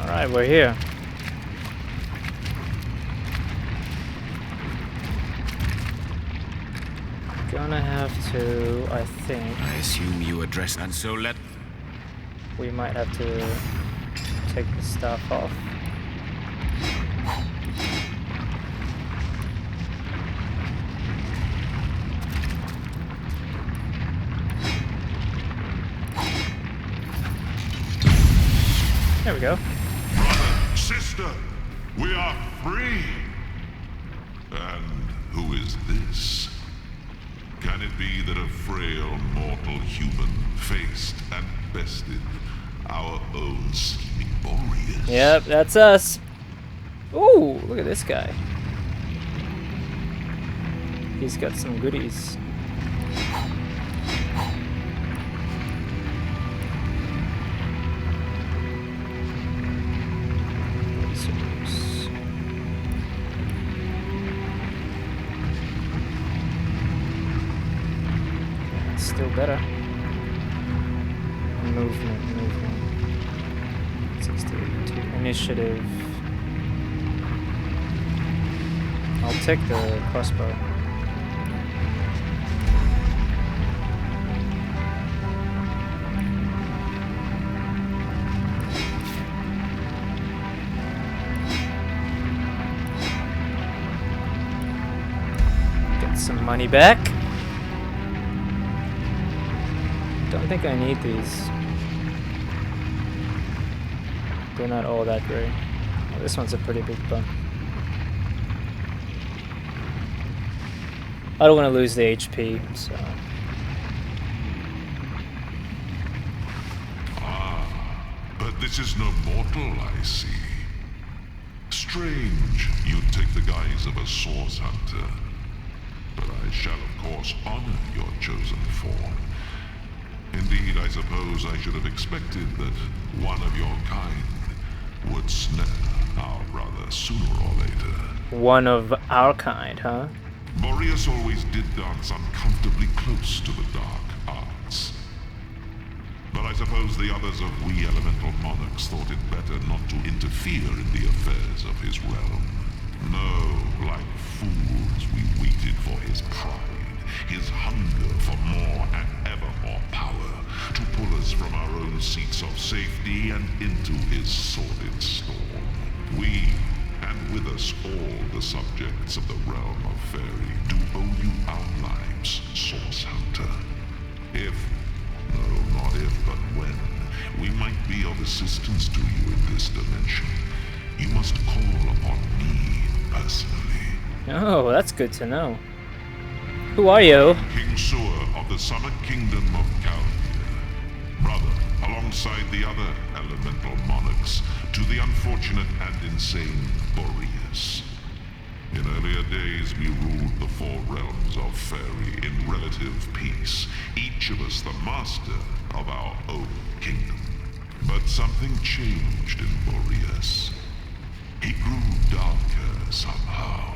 Alright, we're here. Gonna have to, I think. I assume you address, and so let. We might have to take the stuff off. There we go. Brother, sister, we are free. And who is this? Can it be that a frail mortal human faced and bested our own scheming Boreas? Yep, that's us. Ooh, look at this guy. He's got some goodies. Still better. Movement. 62 initiative. I'll take the crossbow. Get some money back. Don't think I need these. They're not all that great. Oh, this one's a pretty big bump. I don't want to lose the HP, so. Ah, but this is no mortal, I see. Strange you take the guise of a source hunter. But I shall of course honor your chosen form. Indeed, I suppose I should have expected that one of your kind would snap our brother sooner or later. One of our kind, huh? Boreas always did dance uncomfortably close to the dark arts. But I suppose the others of we elemental monarchs thought it better not to interfere in the affairs of his realm. No, like fools we waited for his pride, his hunger for more and ever more power, to pull us from our own seats of safety and into his sordid storm. We, and with us all the subjects of the realm of Fairy, do owe you our lives, Source Hunter. If, no, not if, but when, we might be of assistance to you in this dimension, you must call upon me personally. Oh, that's good to know. Who are you? King Sewer of the Summer Kingdom of Calvia, brother, alongside the other elemental monarchs, to the unfortunate and insane Boreas. In earlier days, we ruled the four realms of Fairy in relative peace, each of us the master of our own kingdom. But something changed in Boreas. He grew darker somehow,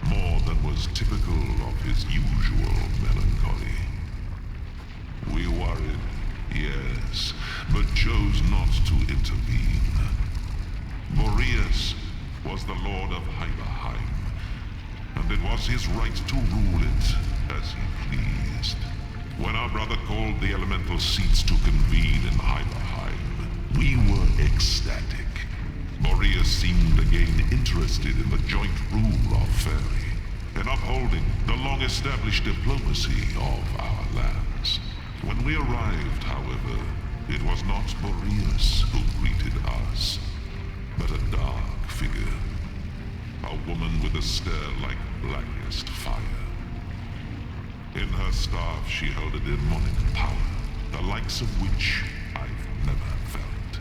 more than was typical of his usual melancholy. We worried, yes, but chose not to intervene. Boreas was the Lord of Hyberheim, and it was his right to rule it as he pleased. When our brother called the elemental seats to convene in Hyberheim, we were ecstatic. Boreas seemed again interested in the joint rule of Fairy, in upholding the long-established diplomacy of our lands. When we arrived, however, it was not Boreas who greeted us, but a dark figure. A woman with a stare like blackest fire. In her staff she held a demonic power, the likes of which I've never felt.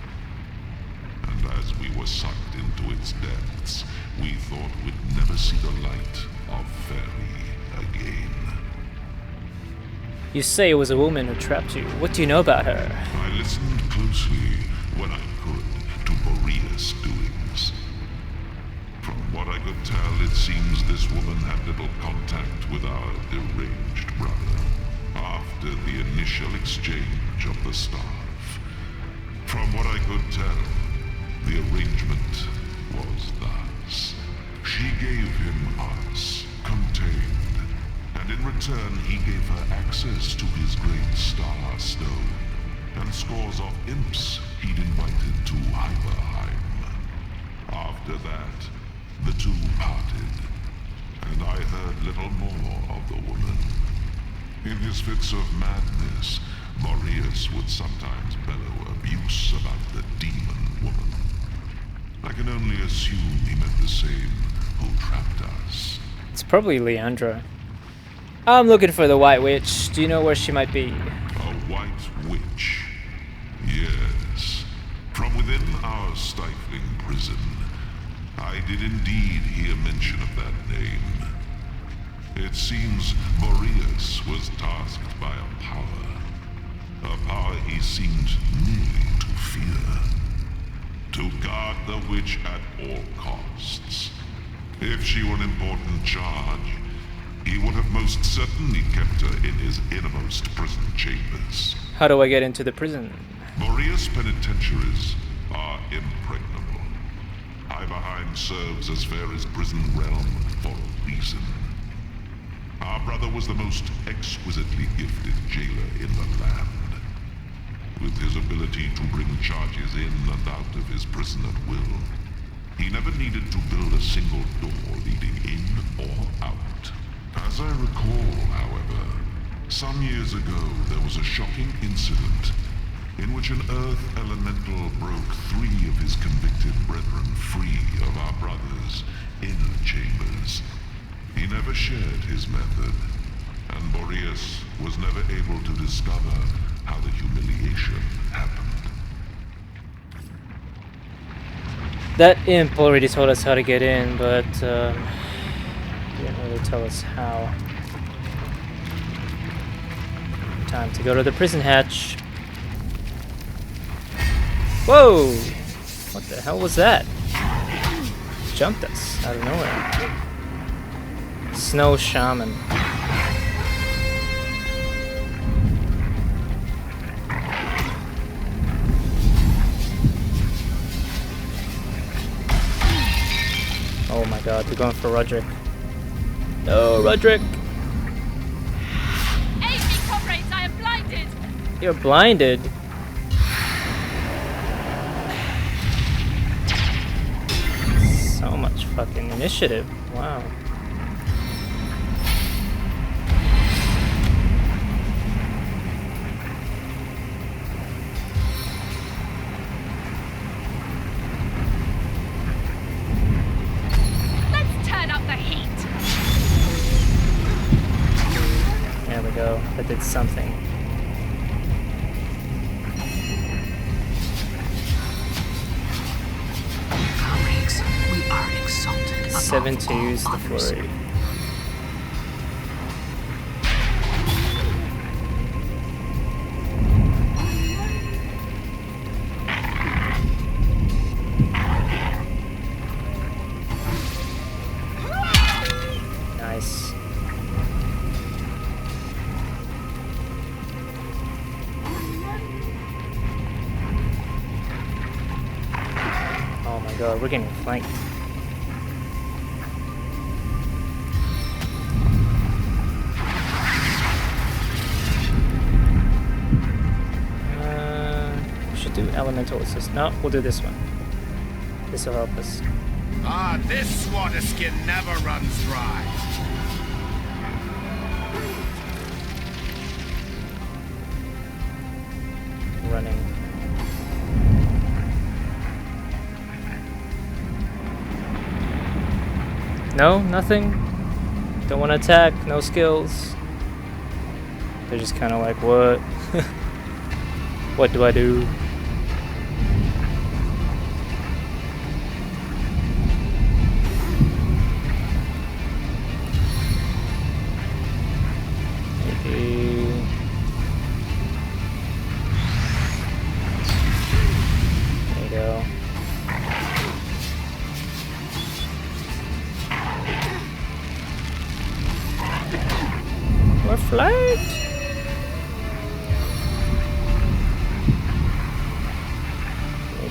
And as we were sucked into its depths, we thought we'd never see the light of Fairy again. You say it was a woman who trapped you. What do you know about her? I listened closely when I could to Boreas' doings. From what I could tell, it seems this woman had little contact with our deranged brother after the initial exchange of the staff. From what I could tell, The arrangement was thus. She gave him us, contained, and in return he gave her access to his great star stone, and scores of imps he'd invited to Hyperheim. After that, the two parted, and I heard little more of the woman. In his fits of madness, Boreas would sometimes bellow abuse about the demon woman. I can only assume he meant the same who trapped us. It's probably Leandra. I'm looking for the White Witch. Do you know where she might be? A white witch? Yes. From within our stifling prison, I did indeed hear mention of that name. It seems Boreas was tasked by a power he seemed nearly to fear. To guard the witch at all costs. If she were an important charge, he would have most certainly kept her in his innermost prison chambers. How do I get into the prison? Boreas penitentiaries are impregnable. Hyperheim serves as Fair's prison realm for a reason. Our brother was the most exquisitely gifted jailer in the land. With his ability to bring charges in and out of his prison at will, he never needed to build a single door leading in or out. As I recall, however, some years ago there was a shocking incident in which an earth elemental broke 3 of his convicted brethren free of our brother's inner chambers. He never shared his method, and Boreas was never able to discover how the humiliation happened. That imp already told us how to get in, but didn't really tell us how. Time to go to the prison hatch. Whoa! What the hell was that? Jumped us out of nowhere. Snow Shaman. Oh my god, they're going for Roderick. No, Roderick! Aid me, comrades, I am blinded! You're blinded? So much fucking initiative. Wow. That did something. Comrades, we are exalted. 7 to use the flurry. Nice. Oh my god, we're getting flanked. We should do elemental assist. No, we'll do this one. This will help us. Ah, this water skin never runs dry. Running. No, nothing. Don't want to attack. No skills. They're just kind of like, what? What do I do? Maybe. There you go. We're flanked.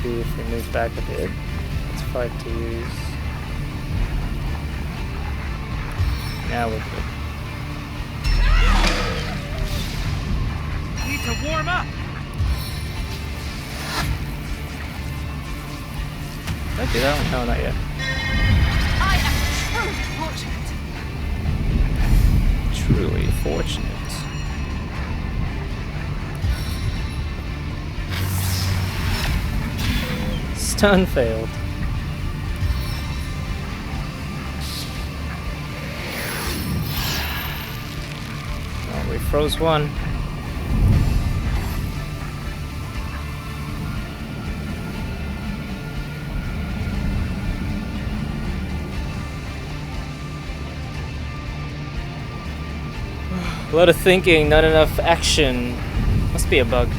be if we move back a bit. It's 5 to use. Now we're good. Need to warm up. Did I do that one? No, not yet. I am truly fortunate. Truly fortunate. Stun failed. Oh, we froze one. A lot of thinking, not enough action. Must be a bug.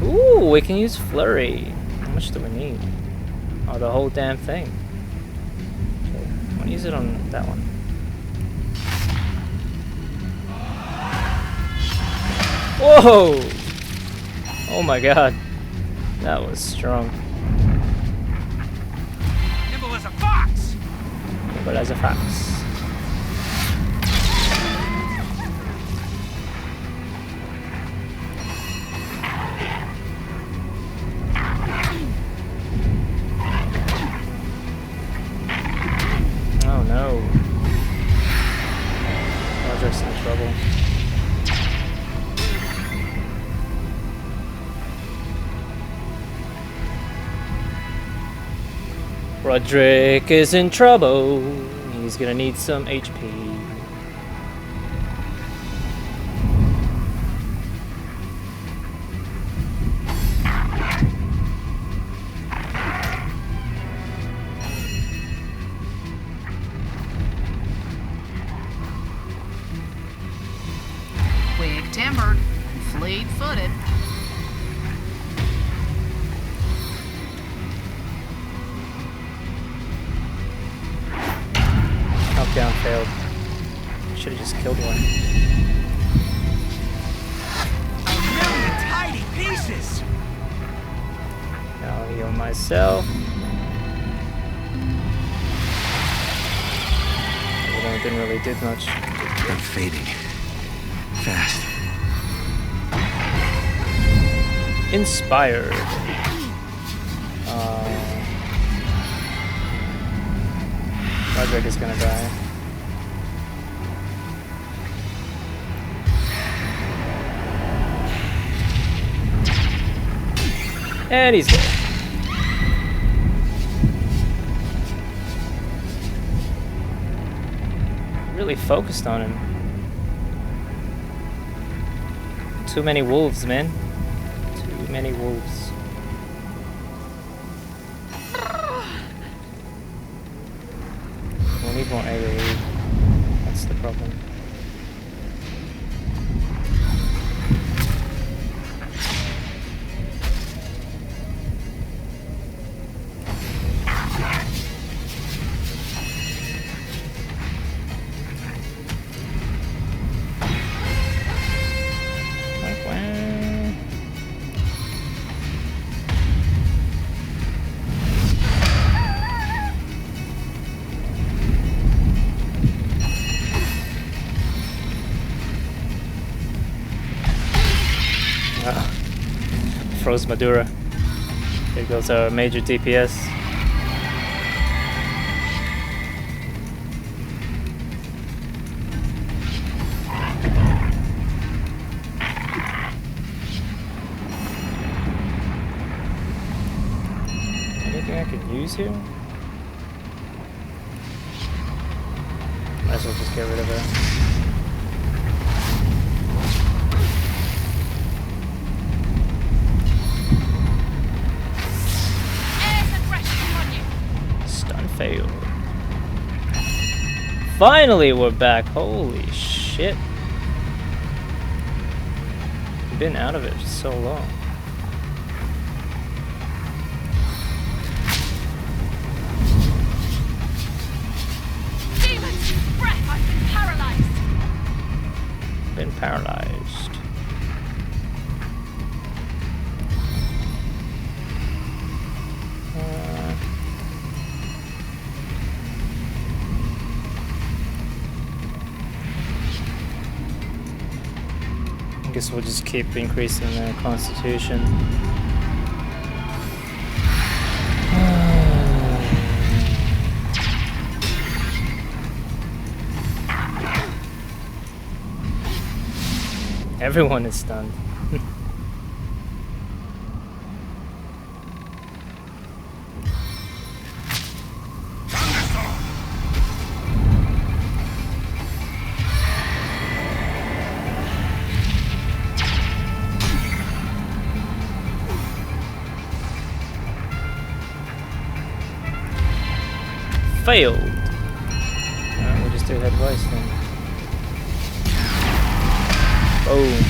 Ooh, we can use flurry. How much do we need? Oh, the whole damn thing. Okay, I want to use it on that one. Whoa! Oh my god. That was strong. Nimble as a fox. But as a fox. Oh no. Roderick's in trouble. Roderick is in trouble. He's gonna need some HP. Quick-tempered, fleet-footed. Knockdown failed. Should have just killed one. A million tiny pieces. Now I'll heal myself. Even though it didn't really do much. I'm fading. Fast. Inspired. Roderick is gonna die. And he's dead. Really focused on him. Too many wolves, man. Too many wolves. We need more AoE. That's the problem. Froze Madura. Here goes our major DPS. Anything I could use here? Might as well just get rid of it. Failed. Finally, we're back. Holy shit. We've been out of it for so long. Demons! Breath! I've been paralyzed! Been paralyzed. I guess we'll just keep increasing their constitution. Everyone is stunned. Failed. Alright, we'll just do head vice then. Boom.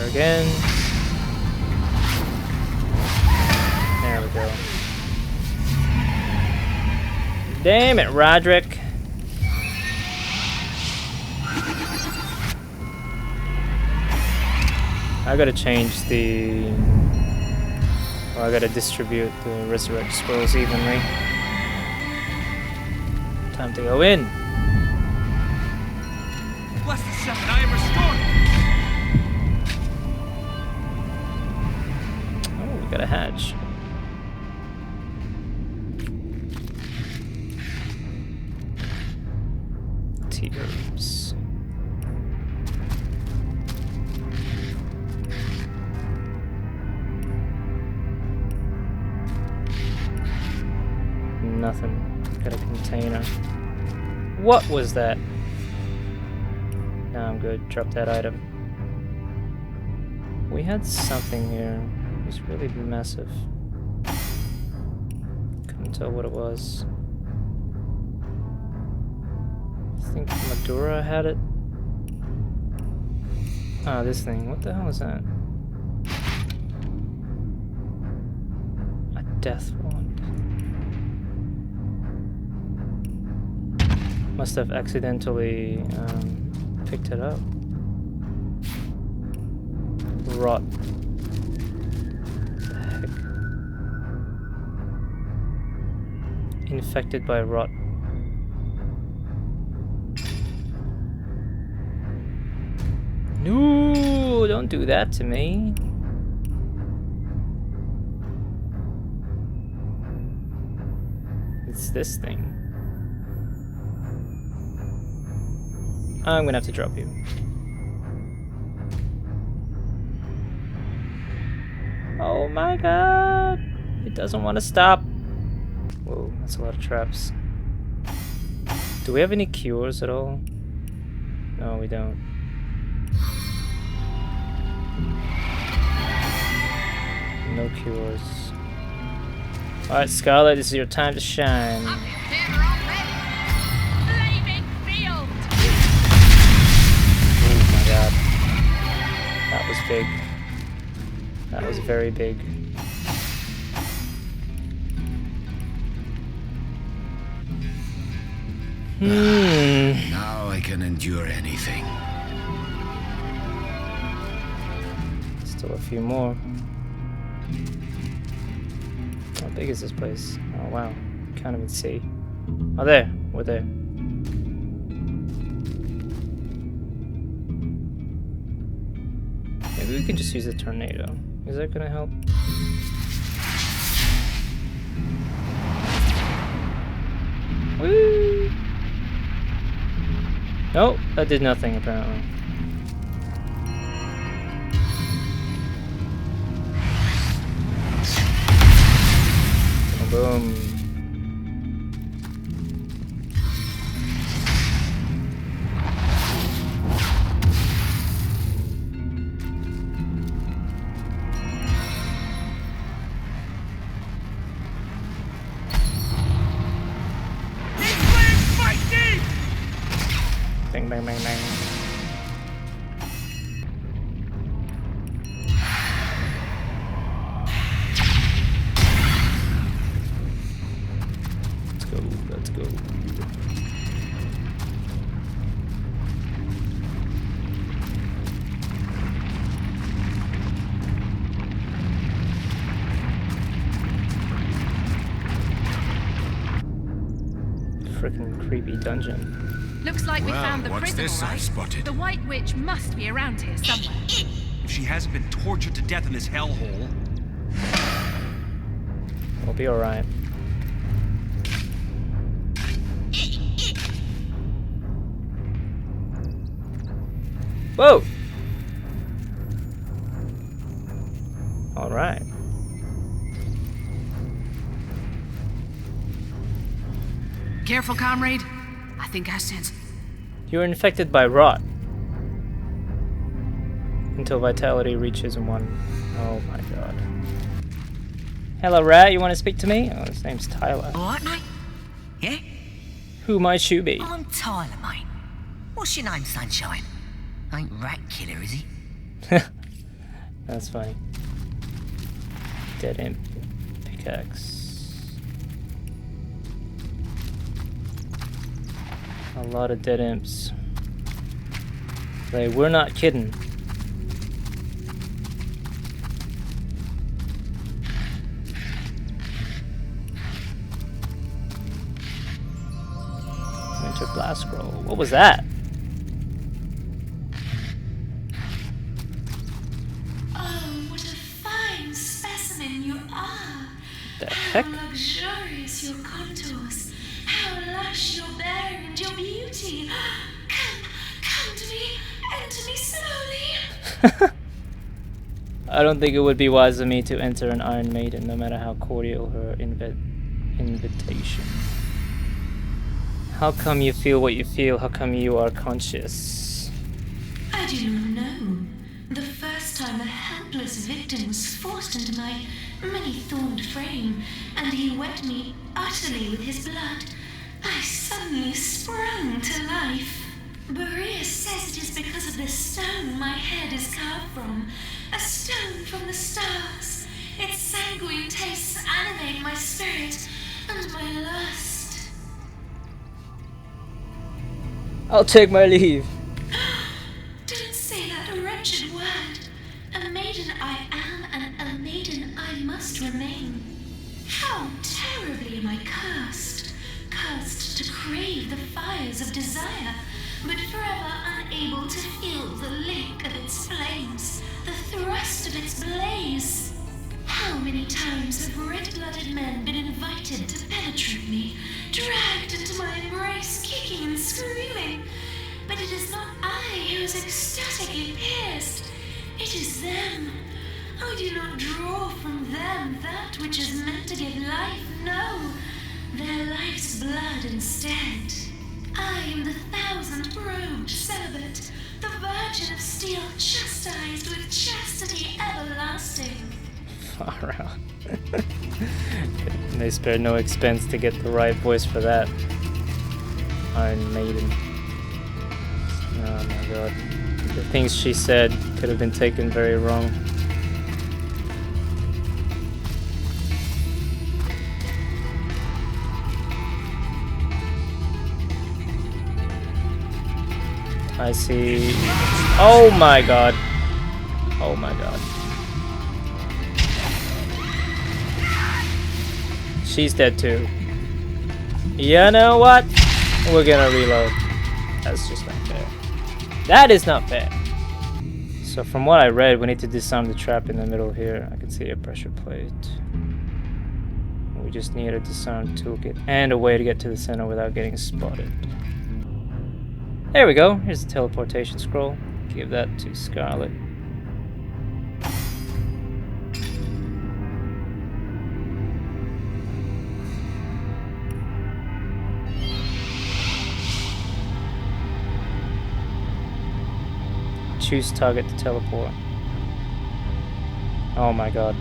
Again. There we go. Damn it, Roderick. I gotta change the... Well, I gotta distribute the resurrect scrolls evenly. Time to go in. Bless the second, I am restored. Got a hatch. T-herbs. Nothing. Got a container. What was that? No, I'm good. Drop that item. We had something here. It was really massive. Couldn't tell what it was. I think Madura had it. Ah, this thing. What the hell is that? A death wand. Must have accidentally picked it up. Rot. Infected by rot. No, don't do that to me. It's this thing. I'm gonna have to drop you. Oh my god! It doesn't want to stop. Whoa, that's a lot of traps. Do we have any cures at all? No, we don't. No cures. Alright, Scarlet, this is your time to shine. I'm in theater already. Flaming field. Oh my god. That was big. That was very big. Now I can endure anything. Still a few more. How big is this place? Oh wow, can't even see. Oh there, we're there. Maybe we can just use a tornado. Is that gonna help? Woo! Nope, that did nothing apparently. Boom. Bang, bang, bang, bang. Let's go. Freaking creepy dungeon. Looks like we found the what's prison, this all I right? spotted? The White Witch must be around here somewhere. If she hasn't been tortured to death in this hellhole. We'll be alright. Whoa! Alright. Careful, comrade. I think I sense. You're infected by rot. Until vitality reaches 1. Oh my god. Hello, rat. You want to speak to me? Oh, his name's Tyler. Alright, mate? Yeah? Who might you be? I'm Tyler, mate. What's your name, Sunshine? Ain't Rat Killer, is he? That's funny. Dead imp pickaxe. A lot of dead imps. We're not kidding. Winter blast scroll. What was that? Oh, what a fine specimen you are. The heck? How luxurious your contours. How lush your bearing and your beauty. Come to me, enter me slowly. I don't think it would be wise of me to enter an Iron Maiden, no matter how cordial her invitation. How come you feel what you feel? How come you are conscious? I do not know. The first time a helpless victim was forced into my many-thorned frame, and he wet me utterly with his blood, I suddenly sprung to life. Berea says it is because of the stone my head is carved from. A stone from the stars. Its sanguine tastes animate my spirit and my lust. I'll take my leave. Don't say that wretched word. A maiden I am, and a maiden I must remain. How terribly am I cursed. Cursed to crave the fires of desire, but forever unable to feel the lick of its flames, the thrust of its blaze. How many times have red-blooded men been invited to penetrate me, dragged into my embrace, kicking and screaming? But it is not I who is ecstatically pierced. It is them. I do not draw from them that which is meant to give life, no. Their life's blood instead. I am the thousand-robed celibate, the virgin of steel chastised with chastity everlasting. Far out. They spared no expense to get the right voice for that. Iron Maiden. Oh my god. The things she said could have been taken very wrong. I see. Oh my god. Oh my god. She's dead too. You know what? We're gonna reload. That's just not fair. That is not fair. So from what I read, we need to disarm the trap in the middle here. I can see a pressure plate. We just need a disarm toolkit and a way to get to the center without getting spotted. There we go. Here's the teleportation scroll. Give that to Scarlet. Choose target to teleport. Oh my god.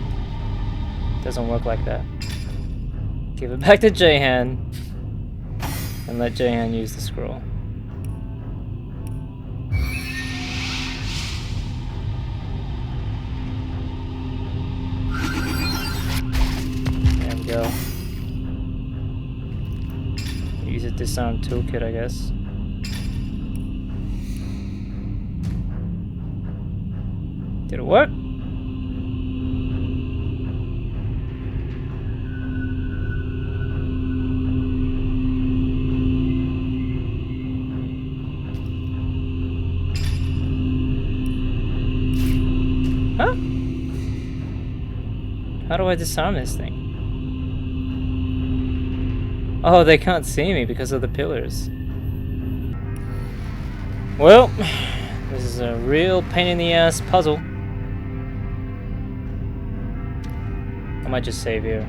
Doesn't work like that. Give it back to Jahan. And let Jahan use the scroll. There we go. Use a disarm toolkit, I guess. Did it work? Huh? How do I disarm this thing? Oh, they can't see me because of the pillars. Well, this is a real pain in the ass puzzle. I might just save here.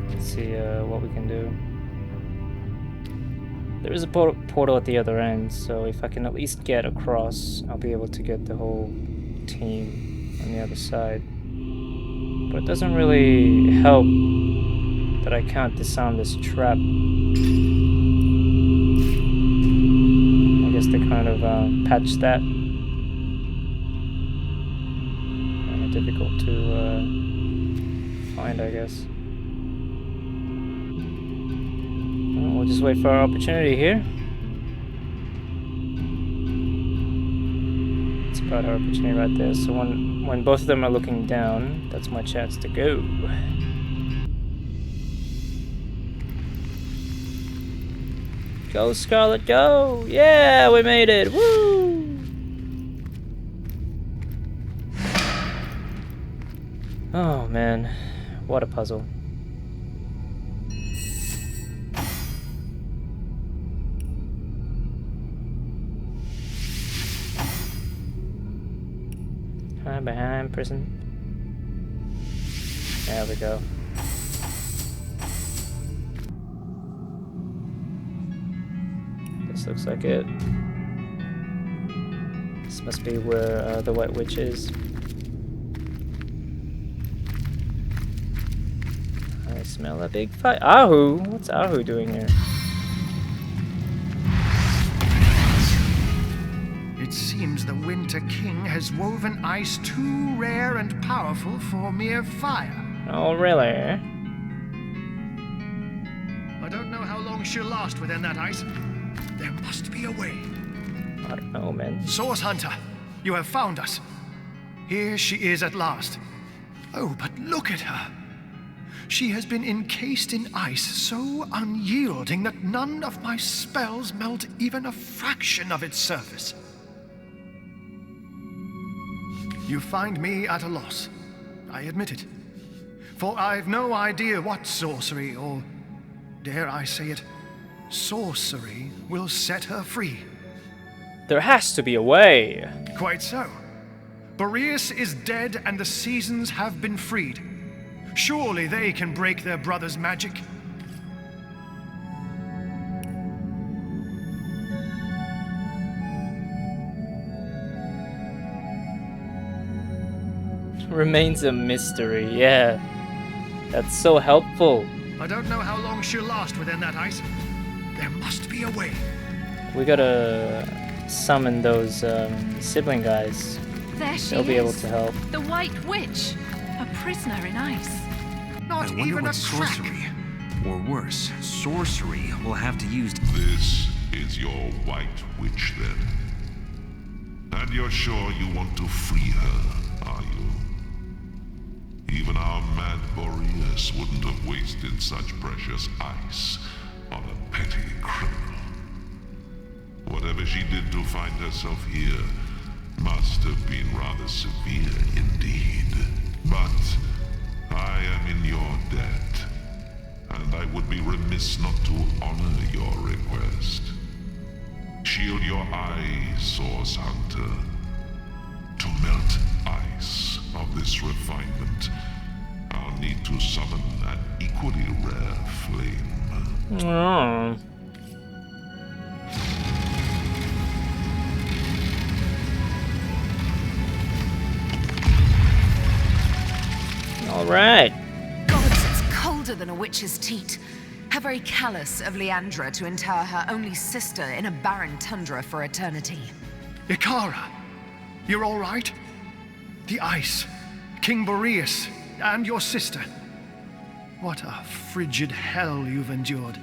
Let's see what we can do. There is a portal at the other end, so if I can at least get across, I'll be able to get the whole team on the other side. But it doesn't really help that I can't disarm this trap. I guess they kind of patched that. Difficult to find, I guess. Well, we'll just wait for our opportunity here. It's about our opportunity right there. So when both of them are looking down, that's my chance to go. Go, Scarlet, go! Yeah, we made it! Woo! Oh man, what a puzzle. Hide behind prison. There we go. This looks like it. This must be where the White Witch is. I smell a big fight. Ahu! What's Ahu doing here? It seems the Winter King has woven ice too rare and powerful for mere fire. Oh, really? I don't know how long she'll last within that ice. There must be a way. I don't know, man. Source Hunter, you have found us. Here she is at last. Oh, but look at her. She has been encased in ice so unyielding that none of my spells melt even a fraction of its surface. You find me at a loss. I admit it. For I've no idea what sorcery, or dare I say it, sorcery will set her free. There has to be a way. Quite so. Boreas is dead and the seasons have been freed. Surely they can break their brother's magic. Remains a mystery, yeah. That's so helpful. I don't know how long she'll last within that ice. There must be a way. We gotta summon those sibling guys. There she They'll be able is. to help. The White Witch, a prisoner in ice. Not I wonder even what a crack. sorcery, or worse, sorcery, will have to use. This is your White Witch, then. And you're sure you want to free her, are you? Even our mad Boreas wouldn't have wasted such precious ice on a petty criminal. Whatever she did to find herself here must have been rather severe indeed. But I am in your debt, and I would be remiss not to honor your request. shield your eyes, Source Hunter. To melt ice of this refinement, I'll need to summon an equally rare flame. Oh. Alright. Gods, it's colder than a witch's teat. How very callous of Leandra to inter her only sister in a barren tundra for eternity. Ikara, you're all right? The ice, King Boreas, and your sister. What a frigid hell you've endured.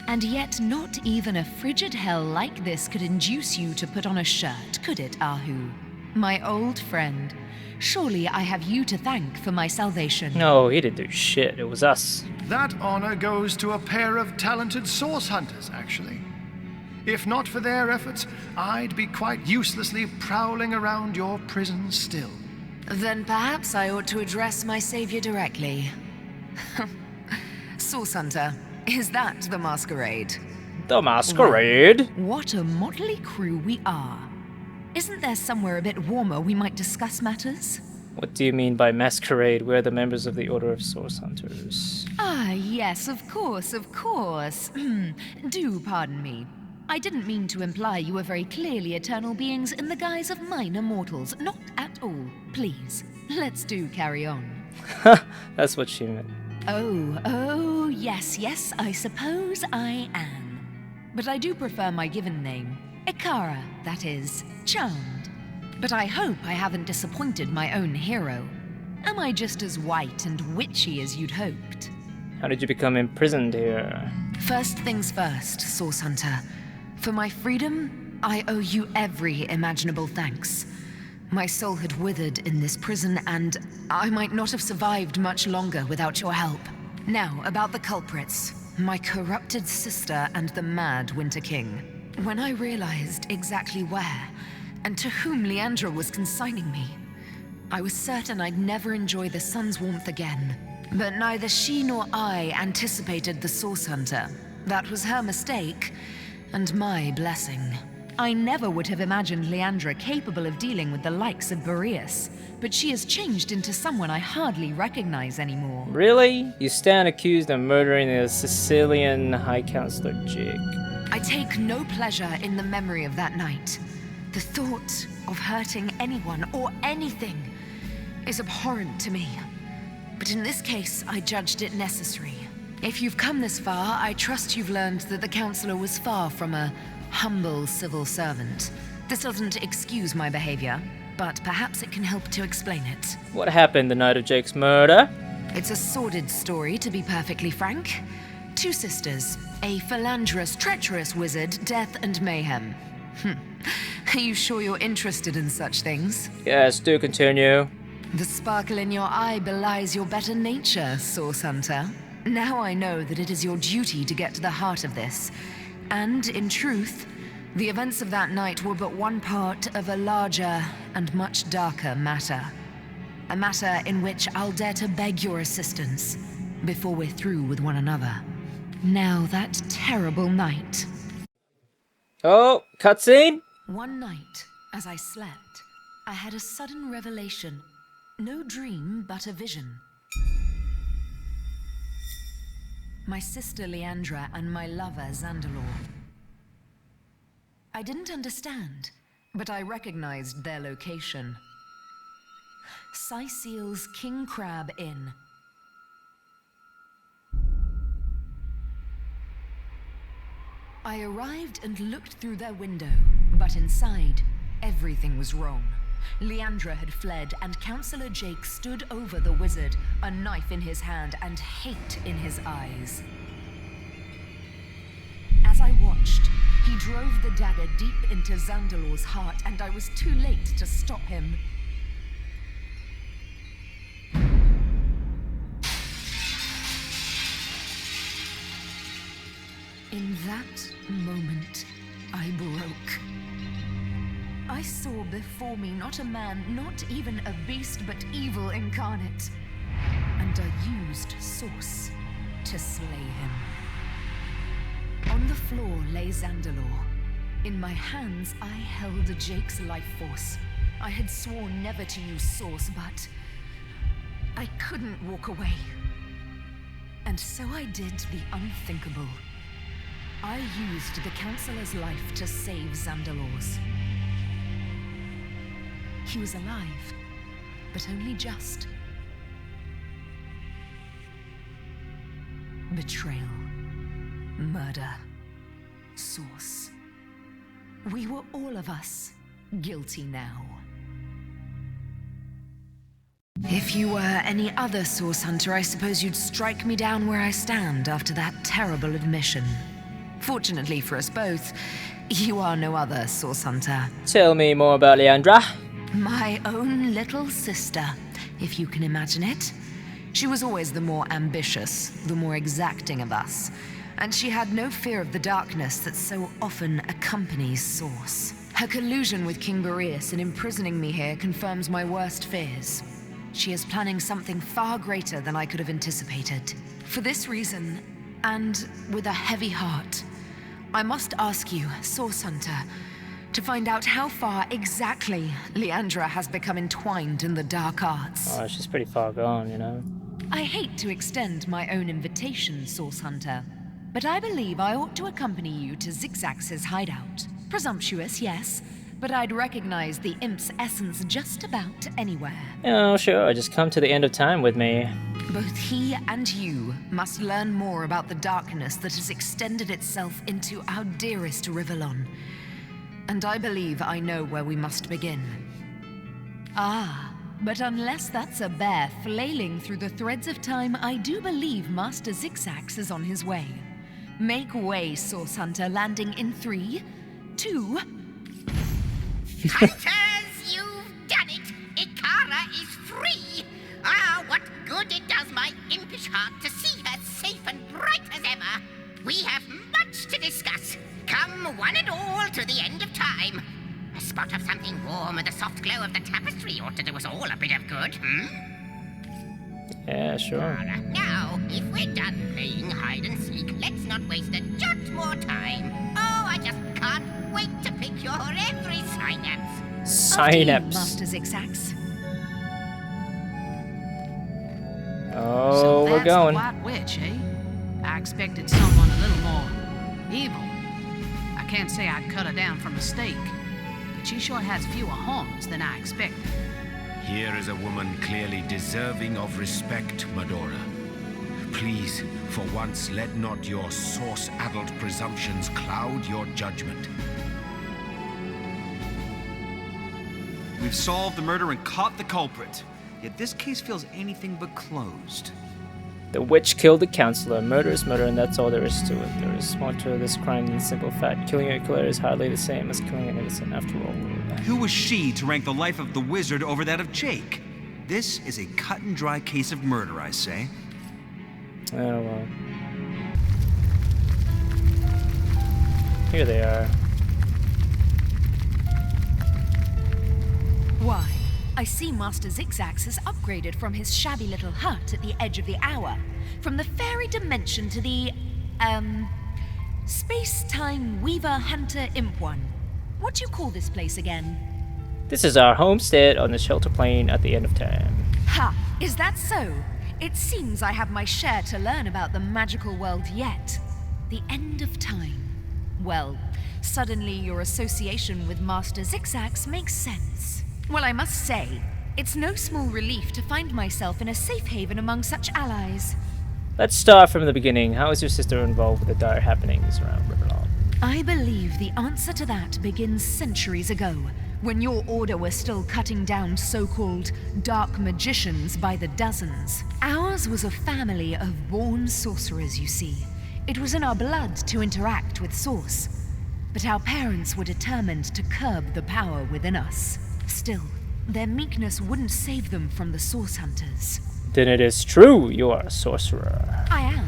And yet not even a frigid hell like this could induce you to put on a shirt, could it, Ahu? My old friend. Surely I have you to thank for my salvation. No, he didn't do shit. It was us. That honor goes to a pair of talented source hunters, actually. If not for their efforts, I'd be quite uselessly prowling around your prison still. Then perhaps I ought to address my savior directly. Source Hunter, is that the masquerade? The masquerade? What a motley crew we are. Isn't there somewhere a bit warmer we might discuss matters? What do you mean by masquerade? We're the members of the Order of Source Hunters. Ah, yes, of course, of course. Do pardon me. I didn't mean to imply you were very clearly eternal beings in the guise of minor mortals. Not at all. Please, let's do carry on. That's what she meant. Oh, yes, I suppose I am. But I do prefer my given name. Ikara, that is. Charmed. But I hope I haven't disappointed my own hero. Am I just as white and witchy as you'd hoped? How did you become imprisoned here? First things first, Source Hunter. For my freedom, I owe you every imaginable thanks. My soul had withered in this prison, and I might not have survived much longer without your help. Now, about the culprits. My corrupted sister and the mad Winter King. When I realized exactly where, and to whom Leandra was consigning me, I was certain I'd never enjoy the sun's warmth again. But neither she nor I anticipated the Source Hunter. That was her mistake, and my blessing. I never would have imagined Leandra capable of dealing with the likes of Boreas, but she has changed into someone I hardly recognize anymore. Really? You stand accused of murdering the Sicilian High Counselor Jig. I take no pleasure in the memory of that night. The thought of hurting anyone or anything is abhorrent to me. But in this case, I judged it necessary. If you've come this far, I trust you've learned that the counselor was far from a humble civil servant. This doesn't excuse my behavior, but perhaps it can help to explain it. What happened the night of Jake's murder? It's a sordid story, to be perfectly frank. Two sisters, a philanderous, treacherous wizard, death and mayhem. Are you sure you're interested in such things? Yes, do continue. The sparkle in your eye belies your better nature, Source Hunter. Now I know that it is your duty to get to the heart of this. And, in truth, the events of that night were but one part of a larger and much darker matter. A matter in which I'll dare to beg your assistance before we're through with one another. Now that terrible night. Oh, cutscene? One night, as I slept, I had a sudden revelation. No dream, but a vision. My sister Leandra and my lover Zandalor. I didn't understand, but I recognized their location. Syceel's King Crab Inn. I arrived and looked through their window, but inside, everything was wrong. Leandra had fled, and Counselor Jake stood over the wizard, a knife in his hand and hate in his eyes. As I watched, he drove the dagger deep into Zandalor's heart, and I was too late to stop him. In that moment, I broke. I saw before me not a man, not even a beast, but evil incarnate. And I used Source to slay him. On the floor lay Zandalor, In my hands, I held Jake's life force. I had sworn never to use Source, but I couldn't walk away. And so I did the unthinkable. I used the Counselor's life to save Xandalor's. He was alive, but only just. Betrayal. Murder. Source. We were all of us guilty now. If you were any other Source Hunter, I suppose you'd strike me down where I stand after that terrible admission. Fortunately for us both, you are no other Source Hunter. Tell me more about Leandra. My own little sister, if you can imagine it. She was always the more ambitious, the more exacting of us. And she had no fear of the darkness that so often accompanies Source. Her collusion with King Boreas in imprisoning me here confirms my worst fears. She is planning something far greater than I could have anticipated. For this reason, and with a heavy heart, I must ask you, Source Hunter, to find out how far exactly Leandra has become entwined in the dark arts. Oh, she's pretty far gone, you know. I hate to extend my own invitation, Source Hunter, but I believe I ought to accompany you to Zigzax's hideout. Presumptuous, yes, but I'd recognize the imp's essence just about anywhere. Oh, sure, just come to the end of time with me. Both he and you must learn more about the darkness that has extended itself into our dearest Rivellon. And I believe I know where we must begin. Ah, but unless that's a bear flailing through the threads of time, I do believe Master Zigzax is on his way. Make way, Source Hunter, landing in 3, 2... Hunters, you've done it! Ikara is free! Ah, what good it does my impish heart to see her safe and bright as ever! We have much to discuss. Come one and all to the end of time. A spot of something warm and the soft glow of the tapestry ought to do us all a bit of good, Yeah, sure. Now, if we're done playing hide and seek, let's not waste a jot more time. Oh, I just can't wait to pick your every synapse. Synapse. Master Zigzax. Oh, So we're that's going. the White Witch, eh? I expected someone a little more evil. I can't say I'd cut her down for mistake, but she sure has fewer horns than I expected. Here is a woman clearly deserving of respect, Medora. Please, for once, let not your source-addled presumptions cloud your judgment. We've solved the murder and caught the culprit. Yet this case feels anything but closed. The witch killed the counselor. Murder is murder, and that's all there is to it. There is more to this crime than simple fact. Killing a killer is hardly the same as killing an innocent, after all. Who was she to rank the life of the wizard over that of Jake? This is a cut and dry case of murder, I say. Oh well. Here they are. Why, I see Master Zigzax has upgraded from his shabby little hut at the edge of the hour, from the fairy dimension to the, space-time weaver hunter imp one. What do you call this place again? This is our homestead on the shelter plane at the end of time. Ha! Is that so? It seems I have my share to learn about the magical world yet. The end of time. Well, suddenly your association with Master Zigzax makes sense. Well, I must say, it's no small relief to find myself in a safe haven among such allies. Let's start from the beginning. How is your sister involved with the dire happenings around Rivellon? I believe the answer to that begins centuries ago, when your order was still cutting down so-called dark magicians by the dozens. Ours was a family of born sorcerers, you see. It was in our blood to interact with Source. But our parents were determined to curb the power within us. Still, their meekness wouldn't save them from the Source Hunters. Then it is true you are a sorcerer. I am,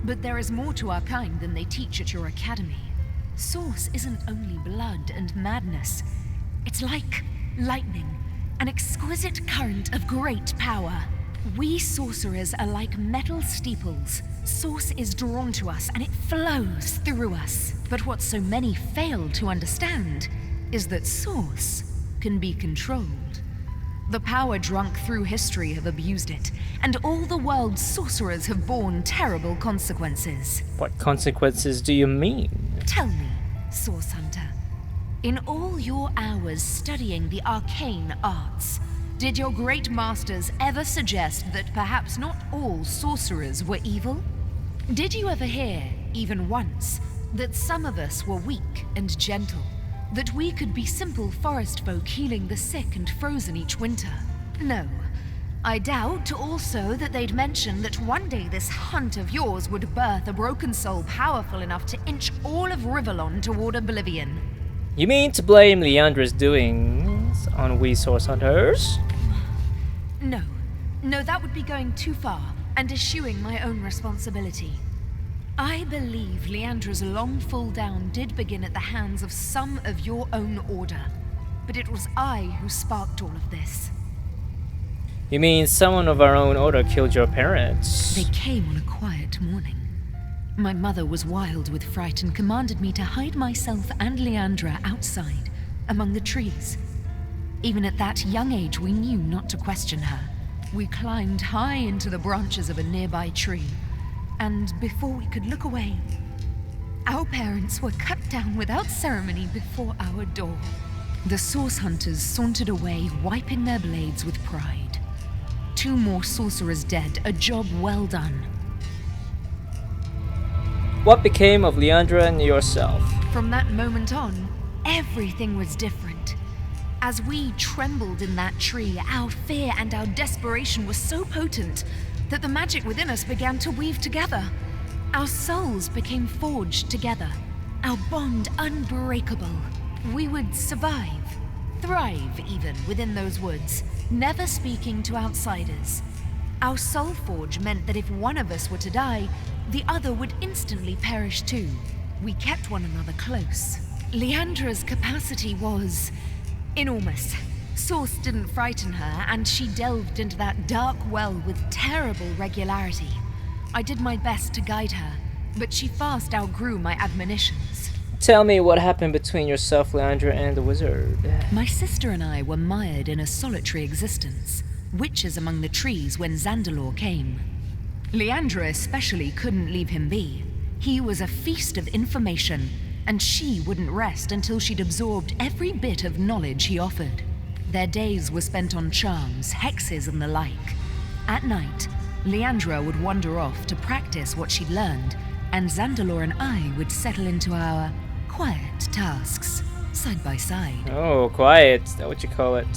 but there is more to our kind than they teach at your academy. Source isn't only blood and madness. It's like lightning, an exquisite current of great power. We sorcerers are like metal steeples, Source is drawn to us and it flows through us. But what so many fail to understand is that Source can be controlled. The power drunk through history have abused it, and all the world's sorcerers have borne terrible consequences. What consequences do you mean? Tell me, Source Hunter, in all your hours studying the arcane arts, did your great masters ever suggest that perhaps not all sorcerers were evil? Did you ever hear, even once, that some of us were weak and gentle? That we could be simple forest folk healing the sick and frozen each winter? No. I doubt also that they'd mention that one day this hunt of yours would birth a broken soul powerful enough to inch all of Rivellon toward oblivion. You mean to blame Leandra's doings on we Source Hunters? No. No, that would be going too far and eschewing my own responsibility. I believe Leandra's long fall down did begin at the hands of some of your own order, but it was I who sparked all of this. You mean someone of our own order killed your parents? They came on a quiet morning. My mother was wild with fright and commanded me to hide myself and Leandra outside, among the trees. Even at that young age, we knew not to question her. We climbed high into the branches of a nearby tree, and before we could look away, our parents were cut down without ceremony before our door. The Source Hunters sauntered away, wiping their blades with pride. 2 more sorcerers dead, a job well done. What became of Leandra and yourself? From that moment on, everything was different. As we trembled in that tree, our fear and our desperation were so potent that the magic within us began to weave together. Our souls became forged together, our bond unbreakable. We would survive, thrive even within those woods, never speaking to outsiders. Our soul forge meant that if one of us were to die, the other would instantly perish too. We kept one another close. Leandra's capacity was enormous. Source didn't frighten her, and she delved into that dark well with terrible regularity. I did my best to guide her, but she fast outgrew my admonitions. Tell me what happened between yourself, Leandra, and the wizard. My sister and I were mired in a solitary existence, witches among the trees when Zandalore came. Leandra especially couldn't leave him be. He was a feast of information, and she wouldn't rest until she'd absorbed every bit of knowledge he offered. Their days were spent on charms, hexes, and the like. At night, Leandra would wander off to practice what she'd learned, and Zandalore and I would settle into our quiet tasks, side by side. Oh, quiet. Is that what you call it?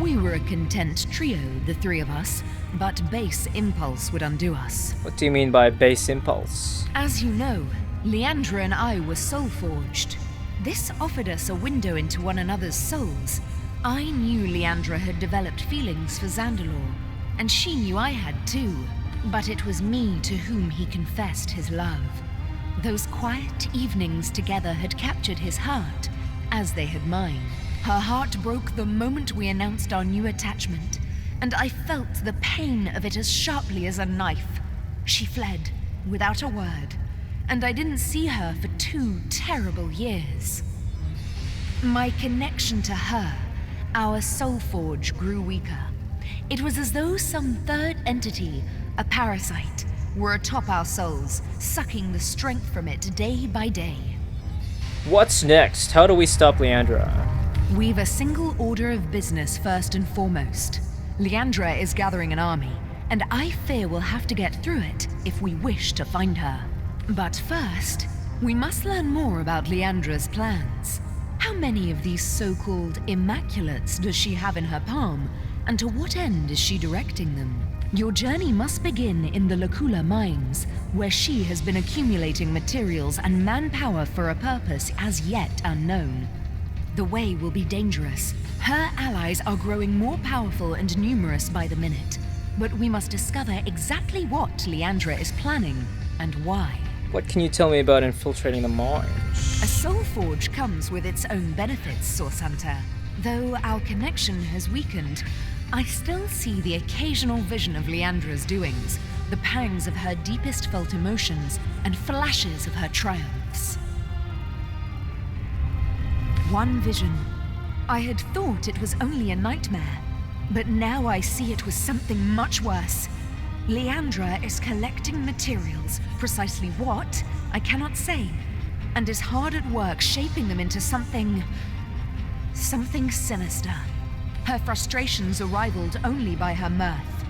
We were a content trio, the 3 of us, but base impulse would undo us. What do you mean by base impulse? As you know, Leandra and I were soul-forged. This offered us a window into one another's souls. I knew Leandra had developed feelings for Zandalore, and she knew I had too. But it was me to whom he confessed his love. Those quiet evenings together had captured his heart, as they had mine. Her heart broke the moment we announced our new attachment, and I felt the pain of it as sharply as a knife. She fled, without a word, and I didn't see her for 2 terrible years. My connection to her, our soul forge, grew weaker. It was as though some third entity, a parasite, were atop our souls, sucking the strength from it day by day. What's next? How do we stop Leandra? We've a single order of business first and foremost. Leandra is gathering an army, and I fear we'll have to get through it if we wish to find her. But first, we must learn more about Leandra's plans. How many of these so-called Immaculates does she have in her palm, and to what end is she directing them? Your journey must begin in the Lacula mines, where she has been accumulating materials and manpower for a purpose as yet unknown. The way will be dangerous. Her allies are growing more powerful and numerous by the minute, but we must discover exactly what Leandra is planning and why. What can you tell me about infiltrating the mines? A soul forge comes with its own benefits, Source Hunter. Though our connection has weakened, I still see the occasional vision of Leandra's doings, the pangs of her deepest felt emotions and flashes of her triumphs. One vision. I had thought it was only a nightmare, but now I see it was something much worse. Leandra is collecting materials, precisely what, I cannot say, and is hard at work shaping them into something sinister. Her frustrations are rivaled only by her mirth.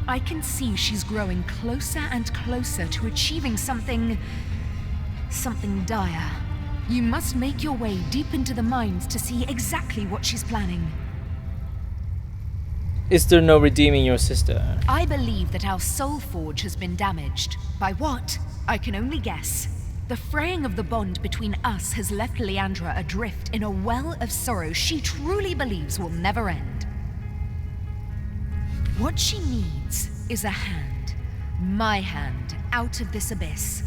I can see she's growing closer and closer to achieving something dire. You must make your way deep into the mines to see exactly what she's planning. Is there no redeeming your sister? I believe that our soul forge has been damaged. By what? I can only guess. The fraying of the bond between us has left Leandra adrift in a well of sorrow she truly believes will never end. What she needs is a hand. My hand, out of this abyss.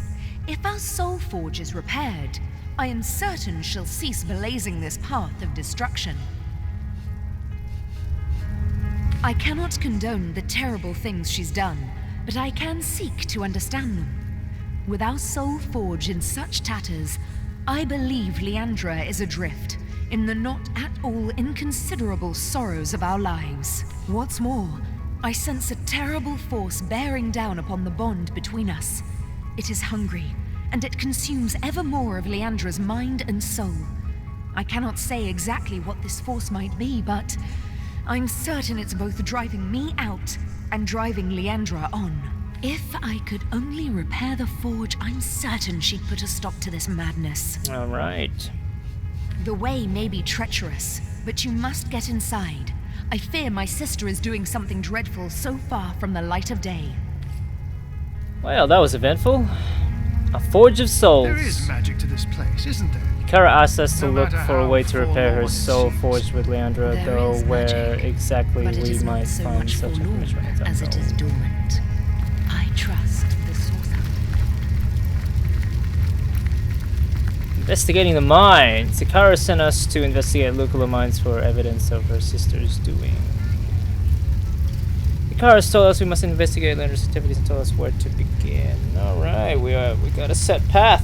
If our soul forge is repaired, I am certain she'll cease blazing this path of destruction. I cannot condone the terrible things she's done, but I can seek to understand them. With our soul forge in such tatters, I believe Leandra is adrift in the not at all inconsiderable sorrows of our lives. What's more, I sense a terrible force bearing down upon the bond between us. It is hungry, and it consumes ever more of Leandra's mind and soul. I cannot say exactly what this force might be, but I'm certain it's both driving me out and driving Leandra on. If I could only repair the forge, I'm certain she'd put a stop to this madness. All right. The way may be treacherous, but you must get inside. I fear my sister is doing something dreadful so far from the light of day. Well, that was eventful. A forge of souls. There is magic to this place, isn't there? Kara asked us to No look matter for a how way to repair her forlorn it soul seems. forged with Leandra, There though is where magic, exactly but it we is might not so find much such forlorn information as it is dormant. I trust the source. Investigating the mines. Kara sent us to investigate local mines for evidence of her sister's doing. Kara's told us we must investigate Leandra's activities and told us where to begin. Alright, we got a set path.